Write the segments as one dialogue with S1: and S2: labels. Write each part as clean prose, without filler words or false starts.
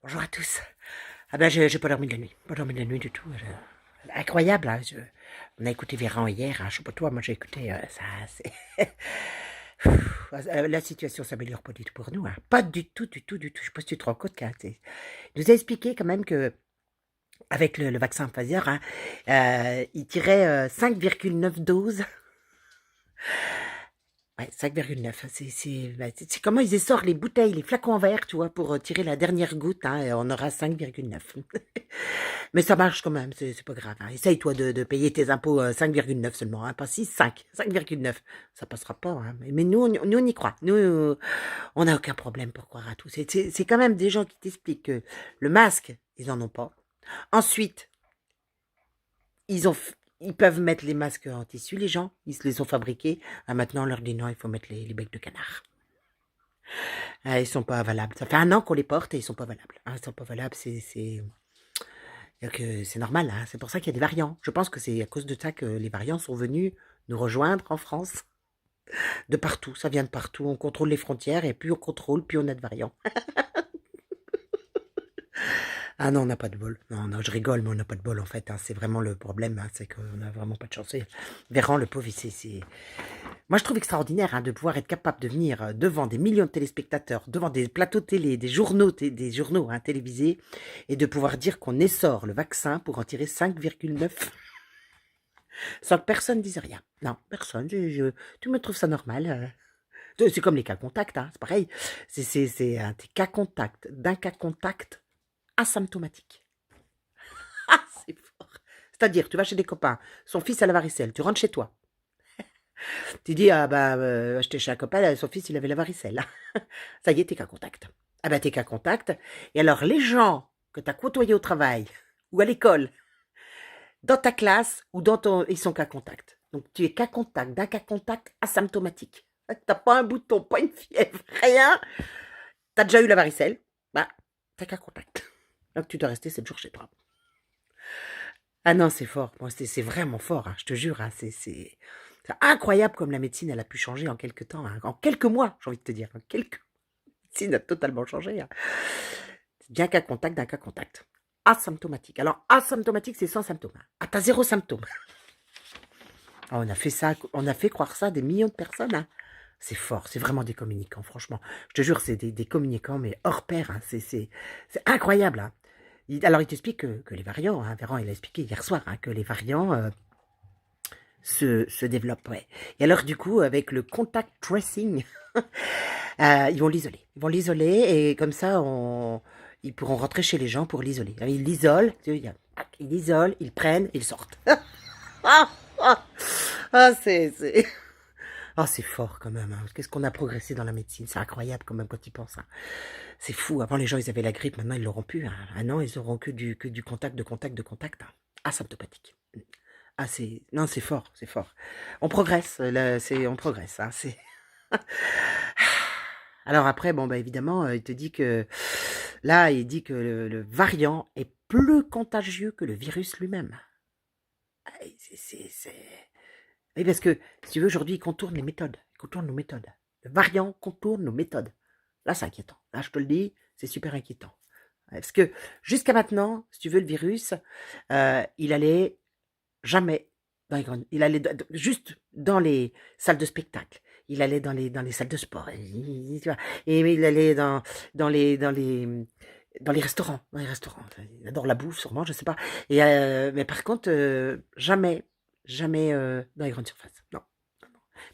S1: Bonjour à tous. Ah ben, j'ai pas dormi de la nuit. Pas dormi de la nuit du tout. Incroyable, hein. On a écouté Véran hier, hein. Je sais pas toi, moi j'ai écouté ça, c'est... La situation s'améliore pas du tout pour nous, hein. Pas du tout, du tout, du tout. Je sais pas si tu te rends compte, il nous a expliqué quand même que avec le vaccin Pfizer, hein, il tirait 5,9 doses. Ouais, 5,9. C'est comment ils sortent les bouteilles, les flacons en verre, tu vois, pour tirer la dernière goutte, hein, et on aura 5,9. Mais ça marche quand même, c'est pas grave, hein. Essaye, toi, de payer tes impôts 5,9 seulement, hein, pas 6, 5, 5,9. Ça passera pas, hein. Mais nous, on y croit. Nous, on n'a aucun problème pour croire à tout. C'est quand même des gens qui t'expliquent que le masque, ils en ont pas. Ensuite, ils peuvent mettre les masques en tissu, les gens. Ils se les ont fabriqués. Ah, maintenant, on leur dit non, il faut mettre les becs de canard. Ah, ils sont pas valables. Ça fait 1 an qu'on les porte et ils sont pas valables. Ah, ils sont pas valables, c'est normal, hein. C'est pour ça qu'il y a des variants. Je pense que c'est à cause de ça que les variants sont venus nous rejoindre en France. De partout, ça vient de partout. On contrôle les frontières et plus on contrôle, plus on a de variants. Ah non, on n'a pas de bol. Non, non, je rigole, mais on n'a pas de bol en fait, hein. C'est vraiment le problème, hein. C'est qu'on n'a vraiment pas de chance. Véran, le pauvre, moi, je trouve extraordinaire, hein, de pouvoir être capable de venir devant des millions de téléspectateurs, devant des plateaux télé, des journaux, hein, télévisés, et de pouvoir dire qu'on essore le vaccin pour en tirer 5,9 sans que personne dise rien. Non, personne. Tout le monde trouve ça normal. C'est comme les cas contacts, hein, c'est pareil. C'est un des cas contacts, d'un cas contact asymptomatique. Ah, c'est fort. C'est-à-dire, tu vas chez des copains, son fils a la varicelle, tu rentres chez toi. Tu dis, ah bah, j'étais chez un copain, son fils, il avait la varicelle. Ça y est, t'es qu'à contact. Ah bah, t'es qu'à contact. Et alors, les gens que t'as côtoyés au travail, ou à l'école, dans ta classe, ou ils sont qu'à contact. Donc, tu es qu'à contact, d'un cas contact asymptomatique. T'as pas un bouton, pas une fièvre, rien. T'as déjà eu la varicelle, bah, t'as qu'à contact. Donc, tu dois rester 7 jours chez toi. Ah non, c'est fort. Moi, c'est vraiment fort, hein, je te jure, hein. C'est incroyable comme la médecine, elle a pu changer en quelques temps, hein. En quelques mois, j'ai envie de te dire. En quelques... La médecine a totalement changé, hein. Bien qu'à contact, d'un cas contact. Asymptomatique. Alors, asymptomatique, c'est sans symptômes, hein. Ah, t'as 0 symptôme. Ah, on a fait ça, on a fait croire ça à des millions de personnes, hein. C'est fort, c'est vraiment des communicants, franchement. Je te jure, c'est des communicants, mais hors pair, hein. C'est incroyable, hein. Alors, il t'explique que les variants, hein, Véran, il a expliqué hier soir, hein, que les variants se développent, ouais. Et alors, du coup, avec le contact tracing, ils vont l'isoler. Ils vont l'isoler et comme ça, ils pourront rentrer chez les gens pour l'isoler. Ils l'isolent, ils l'isolent, ils prennent, ils sortent. Ah, ah, ah, ah, c'est fort quand même, hein. Qu'est-ce qu'on a progressé dans la médecine. C'est incroyable quand même quand tu y penses, hein. C'est fou. Avant, les gens, ils avaient la grippe. Maintenant, ils l'auront plus, hein. Ah non, ils auront que du contact, hein. Asymptomatique. Ah, non, c'est fort, c'est fort. On progresse, là, on progresse, hein. Alors après, bon, bah évidemment, il te dit que là, il dit que le variant est plus contagieux que le virus lui-même. Ah, oui, parce que, si tu veux, aujourd'hui, il contourne les méthodes. Il contourne nos méthodes. Le variant contourne nos méthodes. Là, c'est inquiétant. Là, je te le dis, c'est super inquiétant. Parce que jusqu'à maintenant, si tu veux, le virus, il allait jamais dans les il allait juste dans les salles de spectacle. Il allait dans les salles de sport. Tu vois, et il allait dans les restaurants. Dans les restaurants. Il adore la bouffe, sûrement, je sais pas. Mais par contre, jamais dans les grandes surfaces. Non.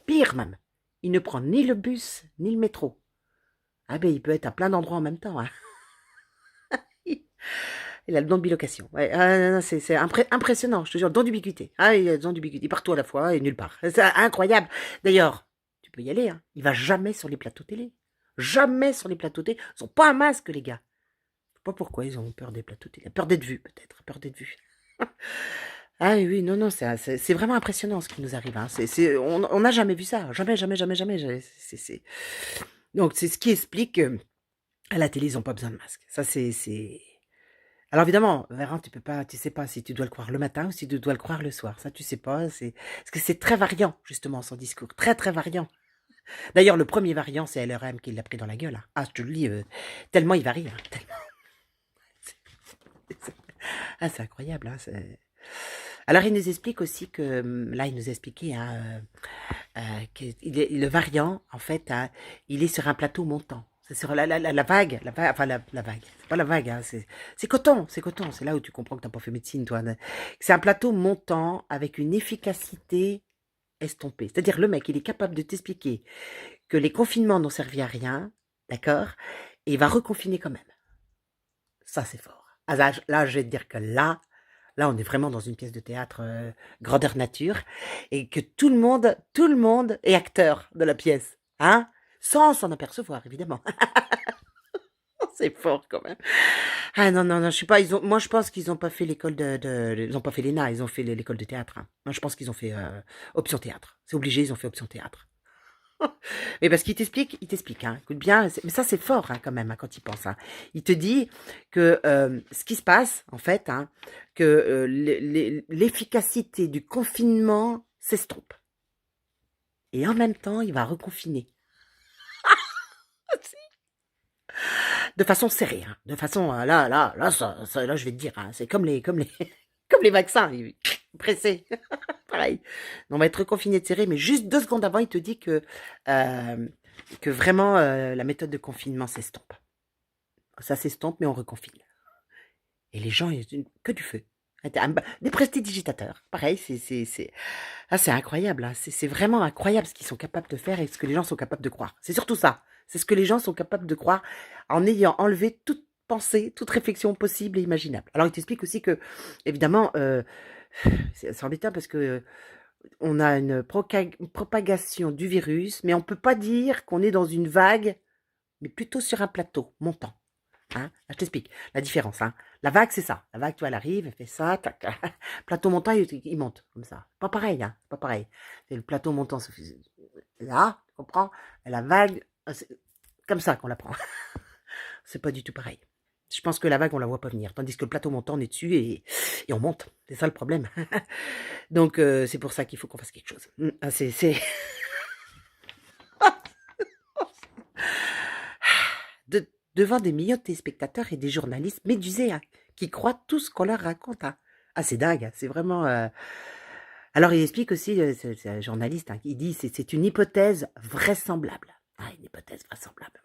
S1: Pire même, il ne prend ni le bus ni le métro. Ah ben, il peut être à plein d'endroits en même temps, hein. Il a le don de bilocation. Ouais, c'est impressionnant, je te jure, don d'ubiquité. Ah, il a le don d'ubiquité partout à la fois et nulle part. C'est incroyable. D'ailleurs, tu peux y aller, hein. Il va jamais sur les plateaux télé. Jamais sur les plateaux télé. Ils n'ont pas un masque, les gars. Je sais pas pourquoi ils ont peur des plateaux télé. Peur d'être vus, peut-être. Peur d'être vus. Ah oui, oui, non, non, c'est vraiment impressionnant ce qui nous arrive, hein. On n'a jamais vu ça. Jamais, jamais, jamais, jamais. Donc, c'est ce qui explique que à la télé, ils n'ont pas besoin de masque. Ça, Alors évidemment, Véran, tu sais pas si tu dois le croire le matin ou si tu dois le croire le soir. Ça, tu sais pas. Parce que c'est très variant, justement, son discours. Très, très variant. D'ailleurs, le premier variant, c'est LRM qui l'a pris dans la gueule, hein. Ah, je te le dis, tellement il varie, hein, tellement. Ah, c'est incroyable, hein, alors il nous explique aussi que, là, il nous a expliqué, hein, le variant, en fait, hein, il est sur un plateau montant. C'est sur la vague, enfin la vague. C'est pas la vague, hein, c'est coton, c'est coton. C'est là où tu comprends que t'as pas fait médecine, toi. C'est un plateau montant avec une efficacité estompée. C'est-à-dire, le mec, il est capable de t'expliquer que les confinements n'ont servi à rien, d'accord? Et il va reconfiner quand même. Ça, c'est fort. Ah, là, je vais te dire que là, on est vraiment dans une pièce de théâtre grandeur nature et que tout le monde est acteur de la pièce, hein, sans s'en apercevoir, évidemment. C'est fort quand même. Ah non, non, non, je sais pas, moi je pense qu'ils ont pas fait l'école ils ont pas fait l'ENA, ils ont fait l'école de théâtre, hein. Moi je pense qu'ils ont fait option théâtre. C'est obligé, ils ont fait option théâtre. Mais parce il t'explique, hein, écoute bien, mais ça c'est fort hein, quand même hein, quand il pense. Hein. Il te dit que ce qui se passe, en fait, hein, que l'efficacité du confinement s'estompe. Et en même temps, il va reconfiner. De façon serrée, hein, de façon, là, je vais te dire, hein, c'est comme les vaccins, pressés. Pareil. On va être reconfiné de serré, mais juste 2 secondes avant, il te dit que vraiment la méthode de confinement s'estompe. Ça s'estompe, mais on reconfine. Et les gens, que du feu. Des prestidigitateurs. Pareil, c'est incroyable. Hein. C'est vraiment incroyable ce qu'ils sont capables de faire et ce que les gens sont capables de croire. C'est surtout ça. C'est ce que les gens sont capables de croire en ayant enlevé toute pensée, toute réflexion possible et imaginable. Alors, il t'explique aussi que, évidemment, c'est embêtant parce que on a une propagation du virus, mais on ne peut pas dire qu'on est dans une vague, mais plutôt sur un plateau montant. Hein, je t'explique la différence. Hein. La vague, c'est ça. La vague, tu vois, elle arrive, elle fait ça, tac. Plateau montant, il monte comme ça. Pas pareil, hein. Pas pareil. C'est le plateau montant, là, tu comprends? Et la vague, c'est comme ça qu'on la prend. C'est pas du tout pareil. Je pense que la vague, on la voit pas venir. Tandis que le plateau montant, on est dessus et on monte. C'est ça le problème. Donc, c'est pour ça qu'il faut qu'on fasse quelque chose. C'est... devant des millions de téléspectateurs et des journalistes médusés hein, qui croient tout ce qu'on leur raconte. Hein. Ah, c'est dingue, hein, c'est vraiment... Alors, il explique aussi, c'est un journaliste, hein, il dit c'est une hypothèse vraisemblable. Ah, une hypothèse vraisemblable.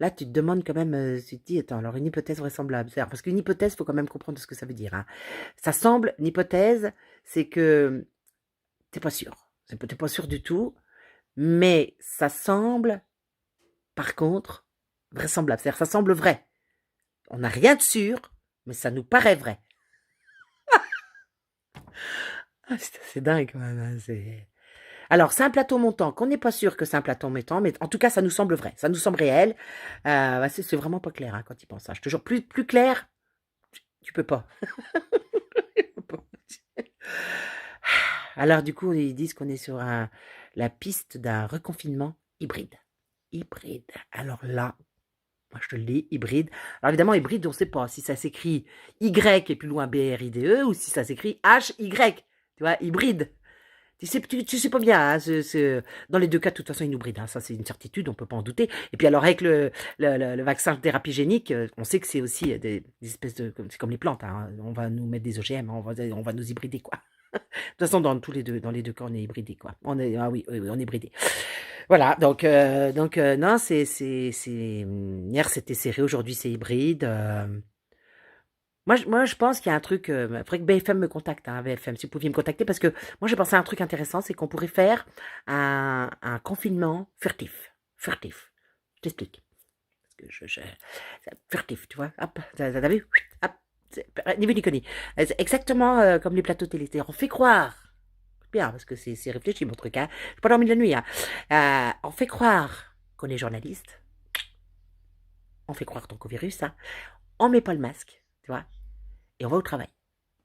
S1: Là, tu te demandes quand même, tu te dis, attends, alors une hypothèse vraisemblable, parce qu'une hypothèse, il faut quand même comprendre ce que ça veut dire. Hein. Ça semble, une hypothèse, c'est que t'es pas sûr. T'es pas sûr du tout, mais ça semble, par contre, vraisemblable. C'est-à-dire, ça semble vrai. On n'a rien de sûr, mais ça nous paraît vrai. Ah, c'est dingue quand même. Hein, alors, c'est un plateau montant qu'on n'est pas sûr que c'est un plateau montant, mais en tout cas, ça nous semble vrai. Ça nous semble réel. C'est vraiment pas clair hein, quand il pense ça. Je te jure, plus clair, tu peux pas. Alors, du coup, ils disent qu'on est sur la piste d'un reconfinement hybride. Hybride. Alors là, moi, je te le dis, hybride. Alors évidemment, hybride, on ne sait pas si ça s'écrit Y et plus loin B-R-I-D-E ou si ça s'écrit H-Y. Tu vois, hybride. Tu sais pas bien. Hein, dans les deux cas, de toute façon, il hybride. Hein, ça, c'est une certitude, on ne peut pas en douter. Et puis alors, avec le vaccin thérapie génique, on sait que c'est aussi des espèces de... C'est comme les plantes. Hein, on va nous mettre des OGM, hein, on va nous hybrider, quoi. De toute façon, dans les deux cas, on est hybridé, quoi. Ah oui, on est hybridé. Voilà, donc non, hier c'était serré, aujourd'hui c'est hybride. Moi, je pense qu'il y a un truc. Il faudrait que BFM me contacte, hein, BFM, si vous pouviez me contacter, parce que moi j'ai pensé à un truc intéressant, c'est qu'on pourrait faire un confinement furtif. Furtif. Je t'explique. Parce que furtif, tu vois. Hop, t'as vu? Hop, ni vu ni connu. C'est exactement comme les plateaux télé. On fait croire bien, parce que c'est réfléchi mon truc, hein. J'ai pas dormi de la nuit, hein. On fait croire qu'on est journaliste. On fait croire donc au virus, hein. On met pas le masque, tu vois, et on va au travail.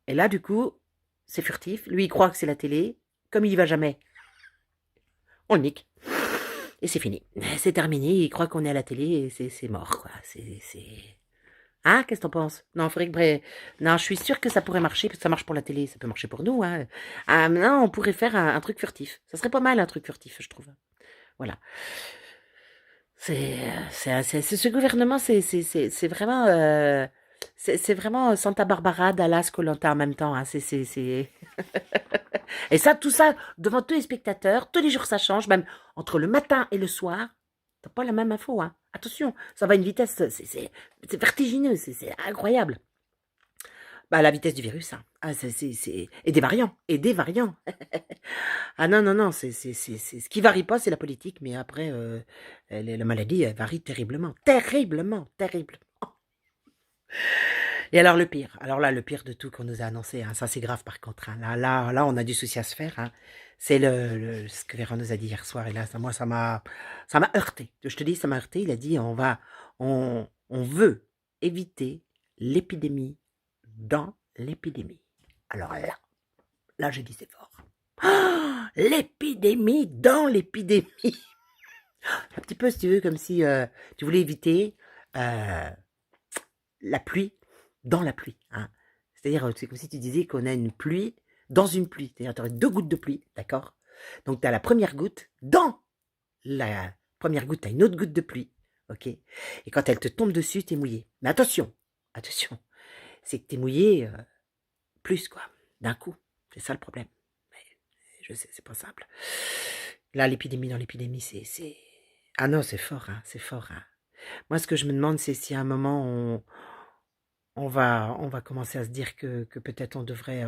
S1: Et là, du coup, c'est furtif. Lui, il croit que c'est la télé. Comme il y va jamais, on le nique. Et c'est fini. C'est terminé. Il croit qu'on est à la télé et c'est mort, quoi. Hein, qu'est-ce que t'en penses? Non, faudrait que... Non, je suis sûre que ça pourrait marcher, parce que ça marche pour la télé, ça peut marcher pour nous, hein. Non, on pourrait faire un truc furtif. Ça serait pas mal, un truc furtif, je trouve. Voilà. Ce gouvernement, c'est vraiment... C'est vraiment Santa Barbara, Dallas, koh en même temps, hein. C'est et ça, tout ça, devant tous les spectateurs, tous les jours ça change, même entre le matin et le soir, tu pas la même info, hein. Attention, ça va à une vitesse, c'est vertigineux, c'est incroyable. Bah, la vitesse du virus, hein. Ah, c'est et des variants Ah non, non, non, c'est ce qui varie pas, c'est la politique, mais après, la maladie, elle varie terriblement, terriblement, terriblement. Et alors là, le pire de tout qu'on nous a annoncé, hein, ça c'est grave par contre, hein. Là, on a du souci à se faire, hein. C'est ce que Véran nous a dit hier soir, et là, moi, ça m'a heurté. Je te dis, ça m'a heurté. Il a dit, on veut éviter l'épidémie dans l'épidémie. Alors là, j'ai dit c'est fort. Ah, l'épidémie dans l'épidémie. Un petit peu, si tu veux, comme si tu voulais éviter euh, la pluie dans la pluie, hein. C'est-à-dire, c'est comme si tu disais qu'on a une pluie dans une pluie. C'est-à-dire, tu aurais 2 gouttes de pluie, d'accord? Donc, tu as la première goutte, dans la première goutte, tu as une autre goutte de pluie, ok? Et quand elle te tombe dessus, tu es mouillé. Mais attention, attention, c'est que tu es mouillé plus, quoi, d'un coup. C'est ça le problème. Mais je sais, c'est pas simple. Là, l'épidémie dans l'épidémie, c'est... Ah non, c'est fort, hein, c'est fort, hein. Moi, ce que je me demande, c'est si à un moment, on va commencer à se dire que peut-être on devrait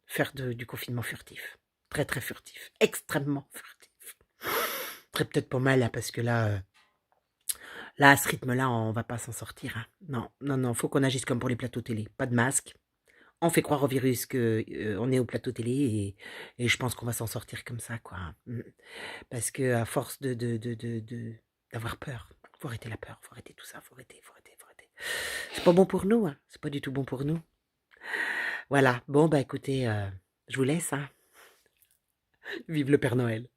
S1: faire du confinement furtif. Très, très furtif. Extrêmement furtif. Très peut-être pas mal, hein, parce que là, à ce rythme-là, on va pas s'en sortir, hein. Non, non, non, faut qu'on agisse comme pour les plateaux télé. Pas de masque. On fait croire au virus que on est au plateau télé et je pense qu'on va s'en sortir comme ça, quoi, hein. Parce que à force d'avoir peur, faut arrêter la peur, faut arrêter tout ça, faut arrêter, faut arrêter, faut arrêter. C'est pas bon pour nous, hein. C'est pas du tout bon pour nous. Voilà. Bon, bah écoutez, je vous laisse, hein. Vive le Père Noël.